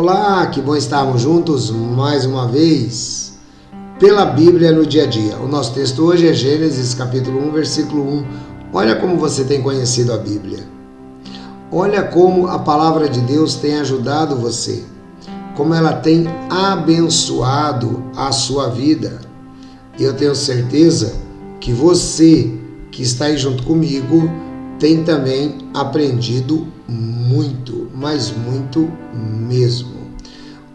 Olá, que bom estarmos juntos mais uma vez pela Bíblia no dia a dia. O nosso texto hoje é Gênesis capítulo 1, versículo 1. Olha como você tem conhecido a Bíblia. Olha como a palavra de Deus tem ajudado você, como ela tem abençoado a sua vida. Eu tenho certeza que você que está aí junto comigo tem também aprendido muito, mas muito mesmo.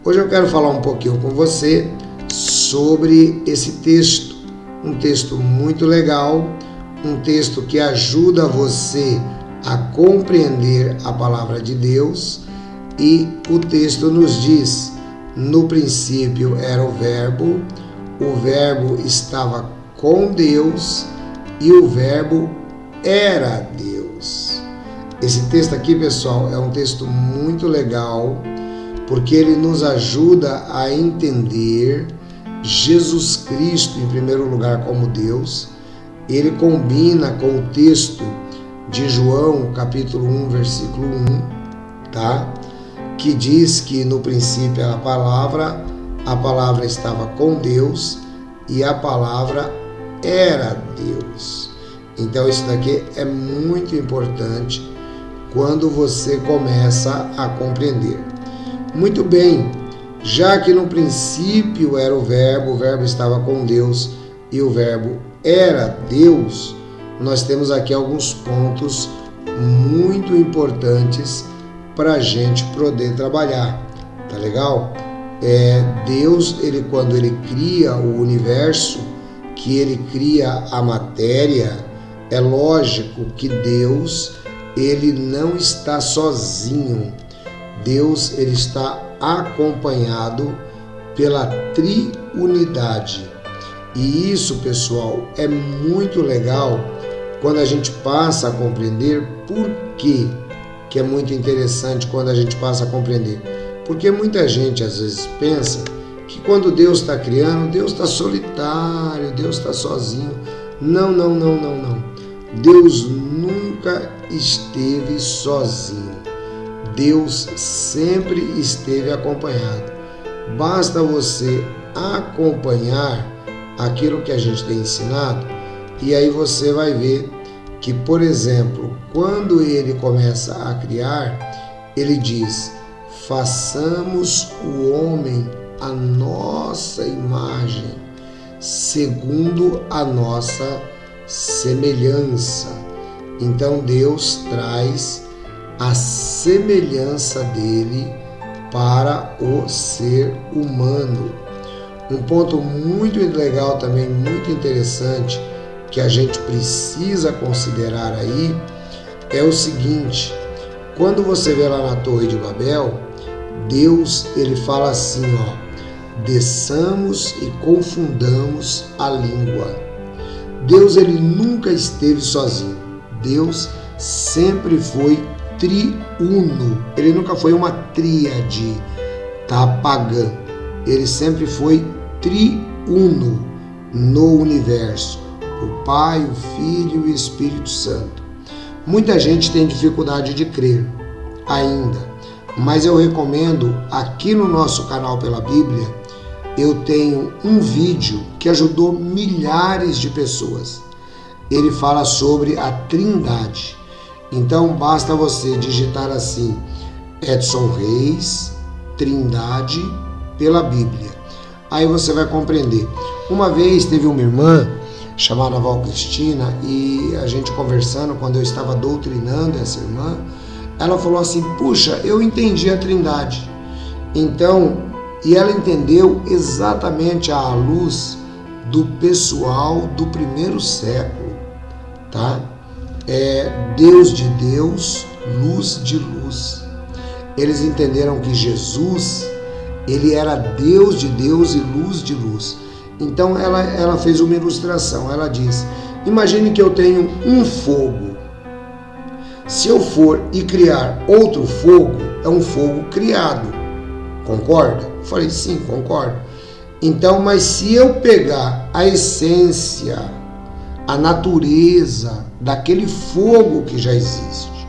Hoje eu quero falar um pouquinho com você sobre esse texto, um texto muito legal, um texto que ajuda você a compreender a palavra de Deus, e o texto nos diz: no princípio era o verbo estava com Deus e o verbo era Deus. Esse texto aqui, pessoal, é um texto muito legal, porque ele nos ajuda a entender Jesus Cristo, em primeiro lugar, como Deus. Ele combina com o texto de João, capítulo 1, versículo 1, tá? Que diz que no princípio era a palavra estava com Deus e a palavra era Deus. Então isso daqui é muito importante quando você começa a compreender. Muito bem, já que no princípio era o verbo estava com Deus e o verbo era Deus, nós temos aqui alguns pontos muito importantes para a gente poder trabalhar, tá legal? Deus, quando ele cria o universo, que ele cria a matéria, é lógico que Deus, ele não está sozinho. Deus, ele está acompanhado pela triunidade. E isso, pessoal, é muito legal quando a gente passa a compreender. Por quê que é muito interessante quando a gente passa a compreender? Porque muita gente às vezes pensa que quando Deus está criando, Deus está solitário, Deus está sozinho. Não. Deus nunca esteve sozinho. Deus sempre esteve acompanhado. Basta você acompanhar aquilo que a gente tem ensinado, e aí você vai ver que, por exemplo, quando ele começa a criar, ele diz: façamos o homem à nossa imagem, segundo a nossa semelhança. Então Deus traz a semelhança dele para o ser humano. Um ponto muito legal também, muito interessante, que a gente precisa considerar aí, é o seguinte: quando você vê lá na Torre de Babel, Deus, ele fala assim, desçamos e confundamos a língua. Deus, ele nunca esteve sozinho. Deus sempre foi triuno. Ele nunca foi uma tríade, pagã. Ele sempre foi triuno no universo. O Pai, o Filho e o Espírito Santo. Muita gente tem dificuldade de crer ainda, mas eu recomendo, aqui no nosso canal pela Bíblia, eu tenho um vídeo que ajudou milhares de pessoas. Ele fala sobre a Trindade. Então basta você digitar assim: Edson Reis, Trindade pela Bíblia. Aí você vai compreender. Uma vez teve uma irmã chamada Val Cristina, e a gente conversando, quando eu estava doutrinando essa irmã, ela falou assim: puxa, eu entendi a Trindade. Então, e ela entendeu exatamente à luz do pessoal do primeiro século, tá? Deus de Deus, luz de luz. Eles entenderam que Jesus, ele era Deus de Deus e luz de luz. Então ela fez uma ilustração. Ela diz: imagine que eu tenho um fogo. Se eu for e criar outro fogo, é um fogo criado. Concorda? Eu falei: sim, concordo. Então, mas se eu pegar a essência, a natureza daquele fogo que já existe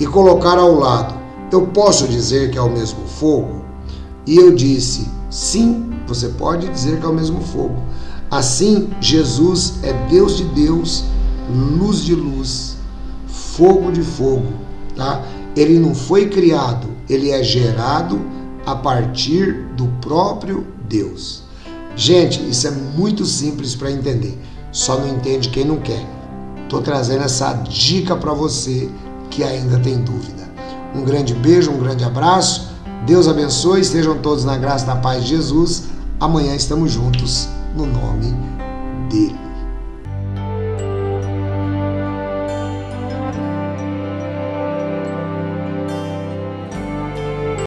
e colocar ao lado, eu posso dizer que é o mesmo fogo? E eu disse, sim, você pode dizer que é o mesmo fogo. Assim, Jesus é Deus de Deus, luz de luz, fogo de fogo, tá? Ele não foi criado, ele é gerado a partir do próprio Deus. Gente, isso é muito simples para entender, só não entende quem não quer. Estou trazendo essa dica para você que ainda tem dúvida. Um grande beijo, um grande abraço, Deus abençoe, estejam todos na graça e na paz de Jesus. Amanhã estamos juntos no nome dele.